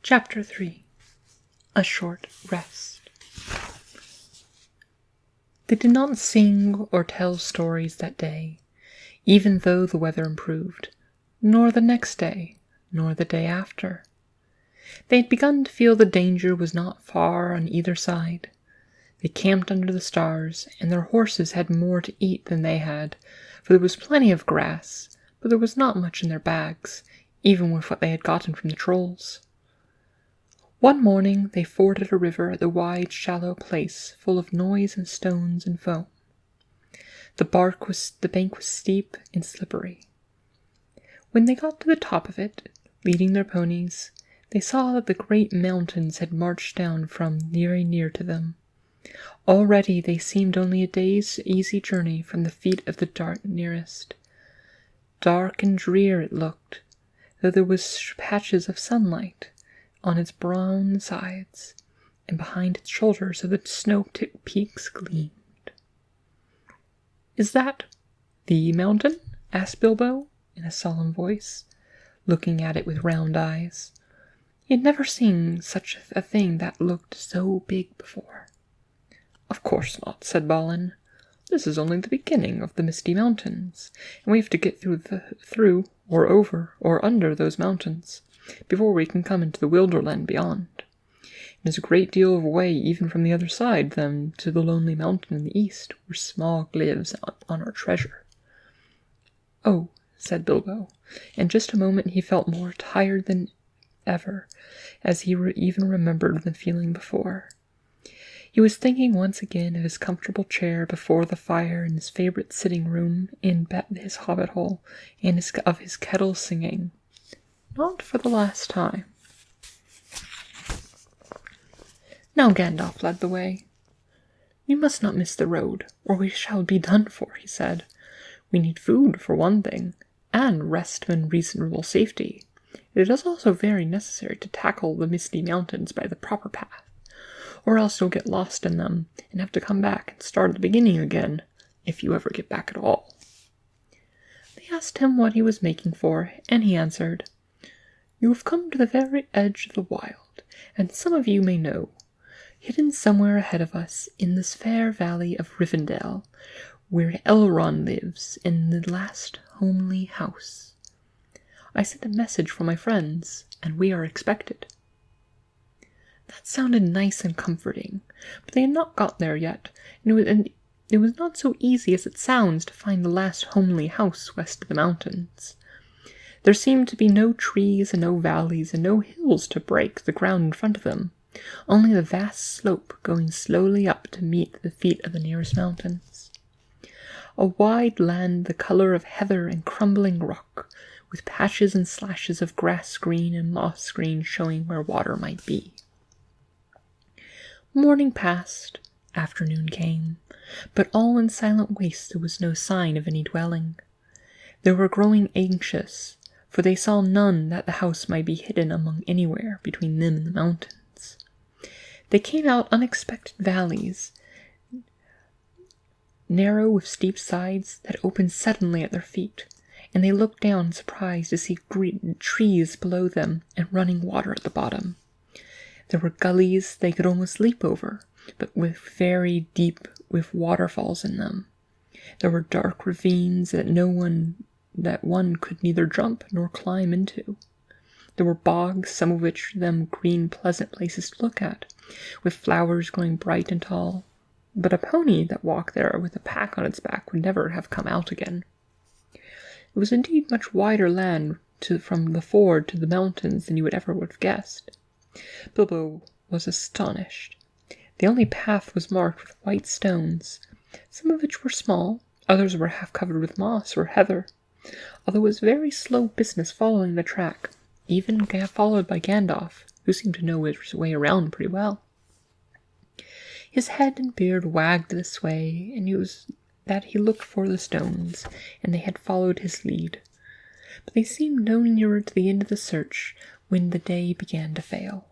Chapter 3. A Short Rest. They did not sing or tell stories that day, even though the weather improved, nor the next day, nor the day after. They had begun to feel the danger was not far on either side. They camped under the stars, and their horses had more to eat than they had, for there was plenty of grass, but there was not much in their bags, even with what they had gotten from the trolls. One morning they forded a river at the wide, shallow place, full of noise and stones and foam. The bank was steep and slippery. When they got to the top of it, leading their ponies, they saw that the great mountains had marched down from very near to them. Already they seemed only a day's easy journey from the feet of the nearest. Dark and drear it looked, though there was patches of sunlight on its brown sides, and behind its shoulders the snow-tipped peaks gleamed. "Is that the mountain?" asked Bilbo, in a solemn voice, looking at it with round eyes. He had never seen such a thing that looked so big before. "Of course not," said Balin. "This is only the beginning of the Misty Mountains, and we have to get through, or over, or under those mountains, before we can come into the Wilderland beyond. It is a great deal of way even from the other side than to the lonely mountain in the east, where Smaug lives on our treasure." "Oh," said Bilbo, and just a moment he felt more tired than ever, as he even remembered the feeling before. He was thinking once again of his comfortable chair before the fire in his favorite sitting room in his hobbit hole, and of his kettle singing. Not for the last time. Now Gandalf led the way. "We must not miss the road, or we shall be done for," he said. "We need food, for one thing, and rest in reasonable safety. It is also very necessary to tackle the Misty Mountains by the proper path, or else you'll get lost in them and have to come back and start at the beginning again, if you ever get back at all." They asked him what he was making for, and he answered, "You have come to the very edge of the wild, and some of you may know, hidden somewhere ahead of us in this fair valley of Rivendell, where Elrond lives in the last homely house. I sent a message from my friends, and we are expected." That sounded nice and comforting, but they had not got there yet, and it was not so easy as it sounds to find the last homely house west of the mountains. There seemed to be no trees and no valleys and no hills to break the ground in front of them, only the vast slope going slowly up to meet the feet of the nearest mountains. A wide land the color of heather and crumbling rock, with patches and slashes of grass green and moss green showing where water might be. Morning passed, afternoon came, but all in silent waste there was no sign of any dwelling. They were growing anxious, for they saw none that the house might be hidden among anywhere between them and the mountains. They came out unexpected valleys, narrow with steep sides that opened suddenly at their feet, and they looked down surprised to see green trees below them and running water at the bottom. There were gullies they could almost leap over, but very deep with waterfalls in them. There were dark ravines that one could neither jump nor climb into. There were bogs, some of which them green pleasant places to look at, with flowers growing bright and tall, but a pony that walked there with a pack on its back would never have come out again. It was indeed much wider land from the ford to the mountains than you would ever have guessed. Bilbo was astonished. The only path was marked with white stones, some of which were small, others were half covered with moss or heather. Although it was very slow business following the track, even followed by Gandalf, who seemed to know his way around pretty well. His head and beard wagged this way, and he looked for the stones, and they had followed his lead. But they seemed no nearer to the end of the search when the day began to fail.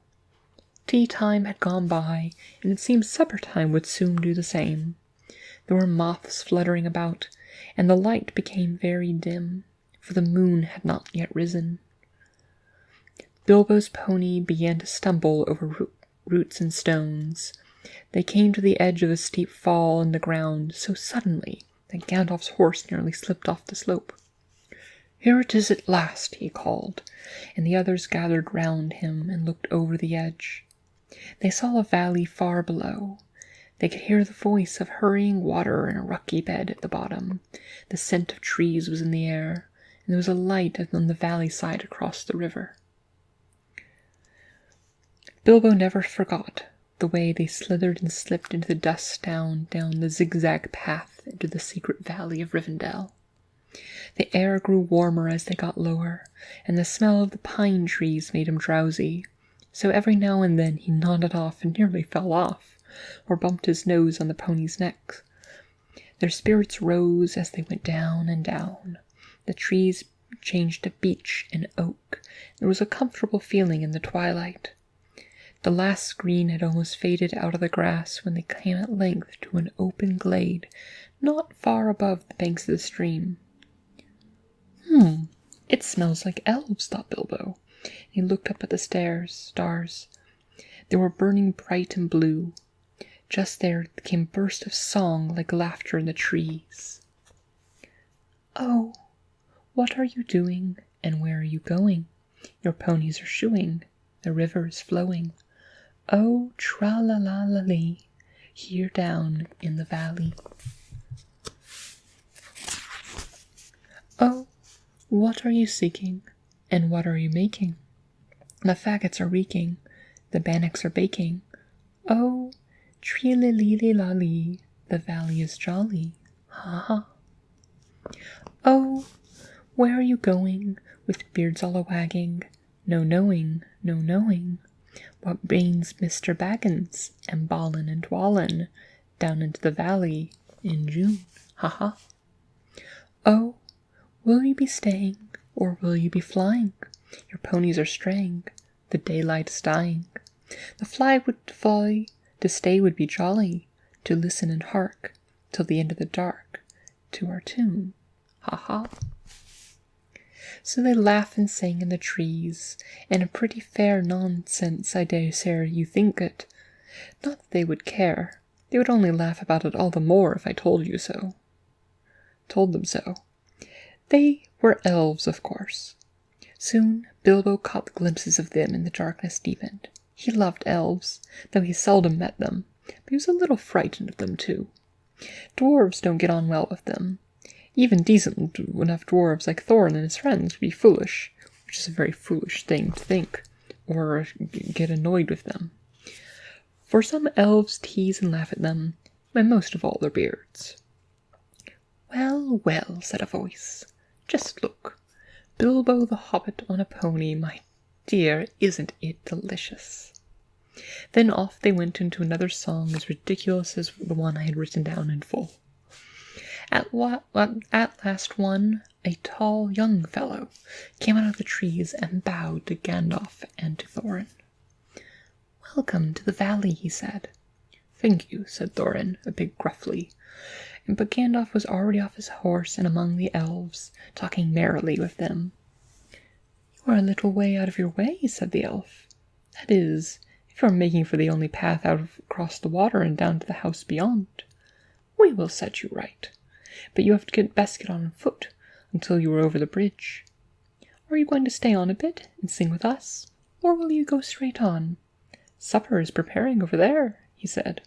Tea time had gone by, and it seemed supper time would soon do the same. There were moths fluttering about, and the light became very dim, for the moon had not yet risen. Bilbo's pony began to stumble over roots and stones. They came to the edge of a steep fall in the ground so suddenly that Gandalf's horse nearly slipped off the slope. "Here it is at last," he called, and the others gathered round him and looked over the edge. They saw a valley far below. They could hear the voice of hurrying water in a rocky bed at the bottom. The scent of trees was in the air, and there was a light on the valley side across the river. Bilbo never forgot the way they slithered and slipped into the dust down the zigzag path into the secret valley of Rivendell. The air grew warmer as they got lower, and the smell of the pine trees made him drowsy, so every now and then he nodded off and nearly fell off, or bumped his nose on the pony's neck. Their spirits rose as they went down and down. The trees changed to beech and oak. There was a comfortable feeling in the twilight. The last green had almost faded out of the grass when they came at length to an open glade, not far above the banks of the stream. It smells like elves," thought Bilbo. He looked up at the stars. They were burning bright and blue. Just there came a burst of song like laughter in the trees. "Oh, what are you doing, and where are you going? Your ponies are shoeing, the river is flowing. Oh, tra-la-la-la-lee, here down in the valley. Oh, what are you seeking, and what are you making? The faggots are reeking, the bannocks are baking. Oh, tree-li-li-li-la-lee, the valley is jolly, ha-ha. Oh, where are you going, with beards all a-wagging? No knowing, what brings Mr. Baggins and Ballin and Dwallin down into the valley in June, ha-ha. Oh, will you be staying, or will you be flying? Your ponies are straying, the daylight is dying. The fly would fly, to stay would be jolly, to listen and hark, till the end of the dark, to our tune, ha-ha. So they laughed and sang in the trees, and a pretty fair nonsense, I dare say you think it. Not that they would care. They would only laugh about it all the more if I told them so. They were elves, of course. Soon Bilbo caught glimpses of them, and the darkness deepened. He loved elves, though he seldom met them, but he was a little frightened of them too. Dwarves don't get on well with them. Even decent enough dwarves like Thorin and his friends would be foolish, which is a very foolish thing to think, or get annoyed with them. For some elves tease and laugh at them, and most of all their beards. "Well, well," said a voice. "Just look. Bilbo the Hobbit on a pony, my dear, isn't it delicious?" Then off they went into another song as ridiculous as the one I had written down in full. At last one, a tall young fellow, came out of the trees and bowed to Gandalf and to Thorin. "Welcome to the valley," he said. "Thank you," said Thorin, a bit gruffly. But Gandalf was already off his horse and among the elves, talking merrily with them. "You are a little way out of your way," said the elf. "That is, if you are making for the only path across the water and down to the house beyond. We will set you right. But you have to get on foot until you are over the bridge. Are you going to stay on a bit and sing with us, or will you go straight on? Supper is preparing over there," he said.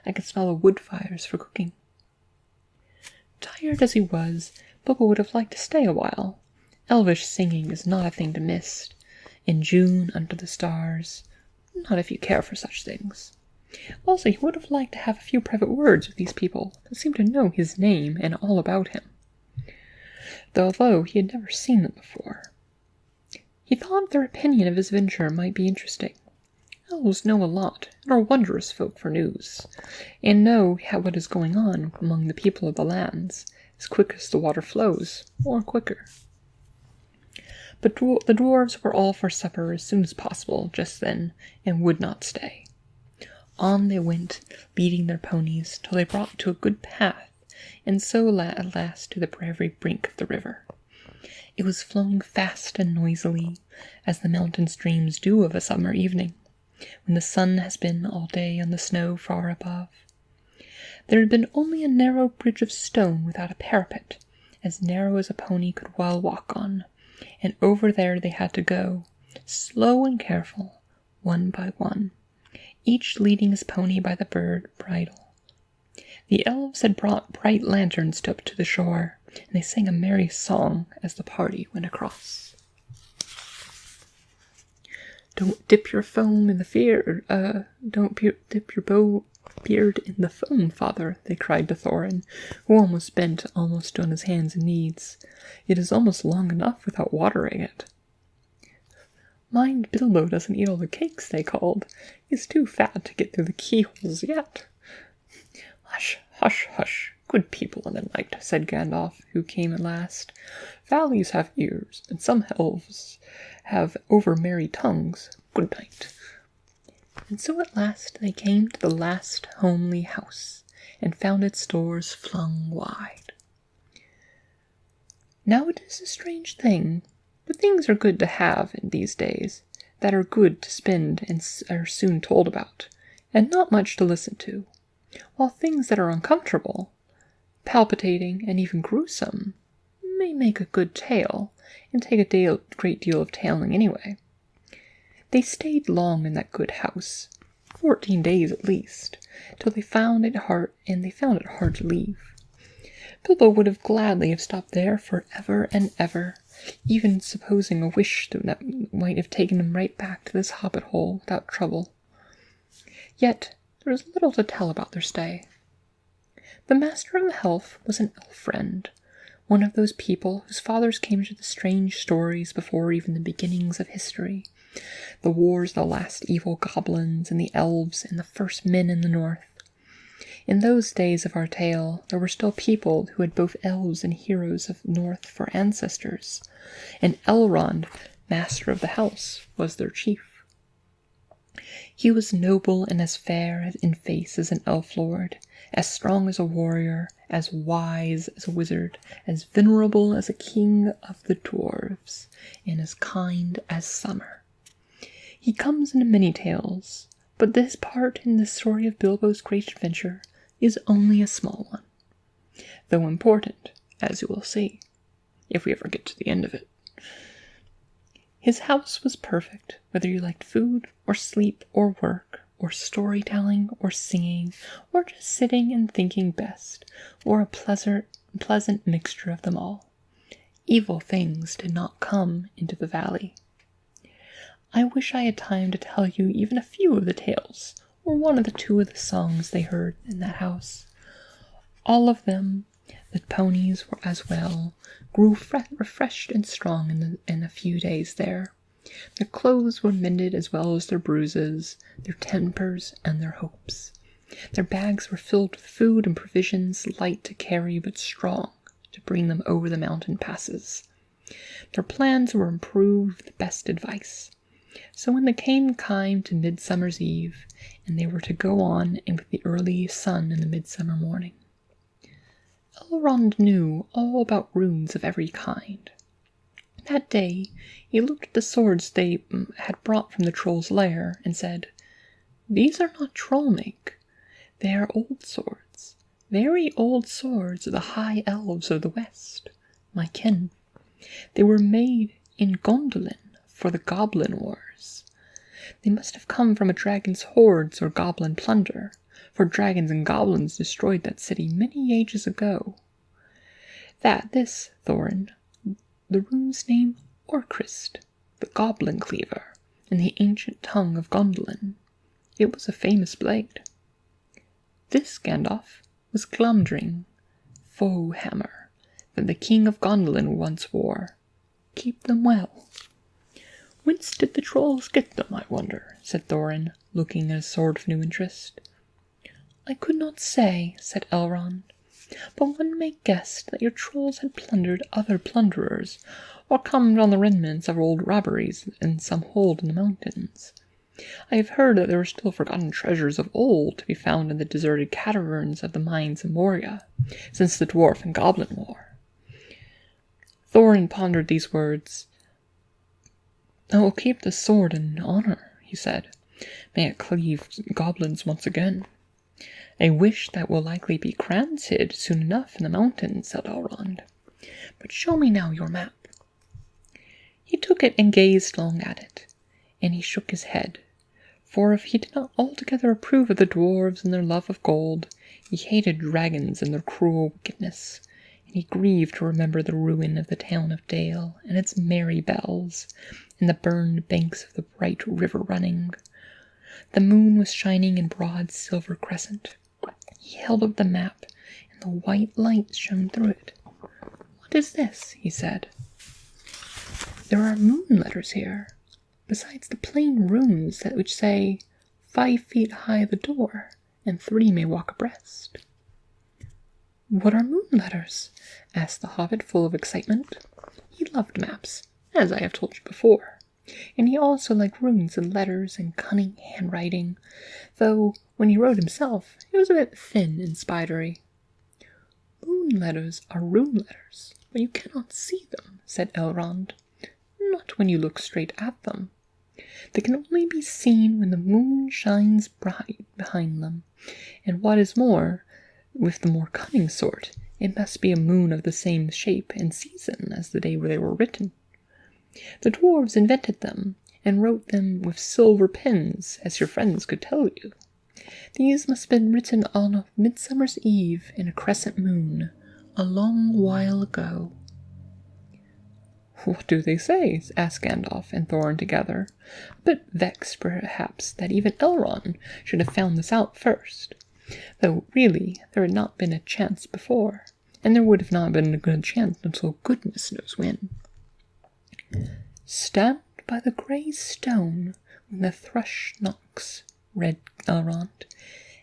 "I can smell the wood fires for cooking." Tired as he was, Bilbo would have liked to stay a while. Elvish singing is not a thing to miss. In June, under the stars, not if you care for such things. Also, he would have liked to have a few private words with these people that seemed to know his name and all about him, although he had never seen them before. He thought their opinion of his venture might be interesting. Elves know a lot, and are wondrous folk for news, and know what is going on among the people of the lands, as quick as the water flows, or quicker. But the dwarves were all for supper as soon as possible just then, and would not stay. On they went, leading their ponies, till they brought to a good path, and so at last to the very brink of the river. It was flowing fast and noisily, as the mountain streams do of a summer evening, when the sun has been all day on the snow far above. There had been only a narrow bridge of stone without a parapet, as narrow as a pony could well walk on, and over there they had to go, slow and careful, one by one, each leading his pony by the bridle. The elves had brought bright lanterns up to the shore, and they sang a merry song as the party went across. "Don't dip your foam in the dip your beard in the foam, father," they cried to Thorin, who almost bent almost on his hands and knees. "It is almost long enough without watering it." "Mind Bilbo doesn't eat all the cakes," they called. "He's too fat to get through the keyholes yet." "Hush, hush, hush, good people in the night," said Gandalf, who came at last. "Valleys have ears, and some elves have over-merry tongues. Good night." And so at last they came to the last homely house, and found its doors flung wide. Now it is a strange thing, but things are good to have in these days, that are good to spend and are soon told about, and not much to listen to, while things that are uncomfortable, palpitating, and even gruesome, may make a good tale, and take a great deal of telling anyway. They stayed long in that good house, 14 days at least, till they found it hard to leave. Bilbo would have gladly have stopped there for ever and ever, even supposing a wish that might have taken him right back to this hobbit hole without trouble. Yet there was little to tell about their stay. The master of the elf was an elf friend, one of those people whose fathers came to the strange stories before even the beginnings of history, the wars of the last evil goblins and the elves and the first men in the north. In those days of our tale, there were still people who had both elves and heroes of north for ancestors, and Elrond, master of the house, was their chief. He was noble and as fair in face as an elf lord, as strong as a warrior, as wise as a wizard, as venerable as a king of the dwarves, and as kind as summer. He comes into many tales, but this part in the story of Bilbo's great adventure is only a small one, though important, as you will see, if we ever get to the end of it. His house was perfect, whether you liked food, or sleep, or work, or storytelling, or singing, or just sitting and thinking best, or a pleasant mixture of them all. Evil things did not come into the valley. I wish I had time to tell you even a few of the tales, or one of the two of the songs they heard in that house. All of them, the ponies were as well, grew refreshed and strong in a few days there. Their clothes were mended as well as their bruises, their tempers and their hopes. Their bags were filled with food and provisions, light to carry but strong to bring them over the mountain passes. Their plans were improved with the best advice. So when they came time to Midsummer's Eve, and they were to go on and with the early sun in the midsummer morning, Elrond knew all about runes of every kind. That day he looked at the swords they had brought from the troll's lair, and said, "These are not troll-make. They are old swords, very old swords of the high elves of the west, my kin. They were made in Gondolin for the goblin wars. They must have come from a dragon's hordes or goblin plunder, for dragons and goblins destroyed that city many ages ago. This, Thorin, the rune's name Orcrist, the goblin cleaver, in the ancient tongue of Gondolin. It was a famous blade. This, Gandalf, was Glumdring, foe hammer, that the king of Gondolin once wore. Keep them well." "Whence did the trolls get them, I wonder?" said Thorin, looking at his sword with new interest. "I could not say," said Elrond, "but one may guess that your trolls had plundered other plunderers, or come on the remnants of old robberies in some hold in the mountains. I have heard that there are still forgotten treasures of old to be found in the deserted caverns of the mines of Moria, since the dwarf and goblin war. Thorin pondered these words. "I will keep the sword in honor," he said. "May it cleave goblins once again." "A wish that will likely be granted soon enough in the mountains," said Elrond. "But show me now your map." He took it and gazed long at it, and he shook his head, for if he did not altogether approve of the dwarves and their love of gold, he hated dragons and their cruel wickedness, and he grieved to remember the ruin of the town of Dale and its merry bells, and the burned banks of the bright river running. The moon was shining in broad silver crescent. He held up the map, and the white light shone through it. "What is this?" he said. "There are moon letters here, besides the plain runes which say 5 feet high the door, and 3 may walk abreast." "What are moon letters?" asked the Hobbit, full of excitement. He loved maps, as I have told you before, and he also liked runes and letters and cunning handwriting, though when he wrote himself it was a bit thin and spidery. "Moon letters are rune letters, but you cannot see them," said Elrond. "Not when you look straight at them. They can only be seen when the moon shines bright behind them, and what is more, with the more cunning sort, it must be a moon of the same shape and season as the day where they were written. The dwarves invented them, and wrote them with silver pens, as your friends could tell you. These must have been written on a midsummer's eve in a crescent moon, a long while ago." "What do they say?" asked Gandalf and Thorin together, a bit vexed perhaps that even Elrond should have found this out first, though really there had not been a chance before, and there would have not been a good chance until goodness knows when. "Stand by the grey stone when the thrush knocks," read Elrond,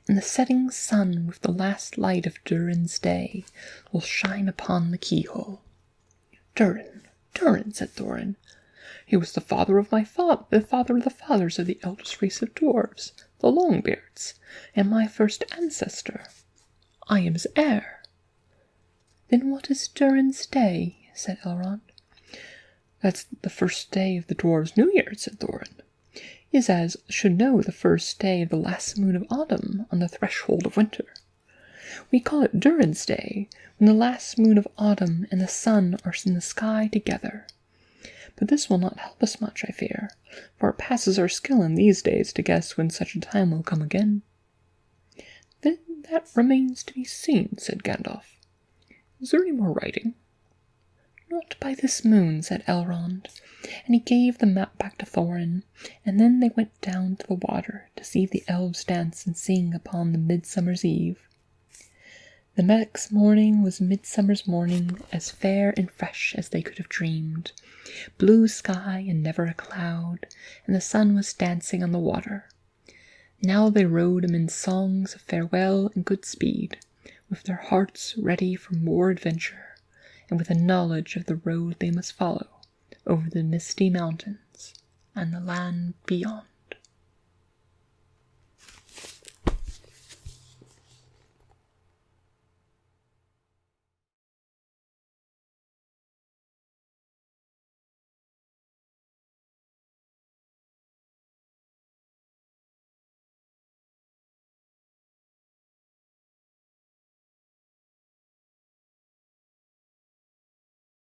"and the setting sun with the last light of Durin's day will shine upon the keyhole." "Durin, said Thorin. "He was the father of my father, the father of the fathers of the eldest race of dwarves, the Longbeards, and my first ancestor. I am his heir." "Then what is Durin's day?" said Elrond. "That's the first day of the dwarves' New Year," said Thorin. "Is as should know the first day of the last moon of autumn on the threshold of winter. We call it Durin's Day when the last moon of autumn and the sun are in the sky together. But this will not help us much, I fear, for it passes our skill in these days to guess when such a time will come again." "Then that remains to be seen," said Gandalf. "Is there any more writing?" "Not by this moon," said Elrond, and he gave the map back to Thorin, and then they went down to the water to see the elves dance and sing upon the midsummer's eve. The next morning was midsummer's morning, as fair and fresh as they could have dreamed. Blue sky and never a cloud, and the sun was dancing on the water. Now they rowed amid songs of farewell and good speed, with their hearts ready for more adventure, and with a knowledge of the road they must follow over the misty mountains and the land beyond.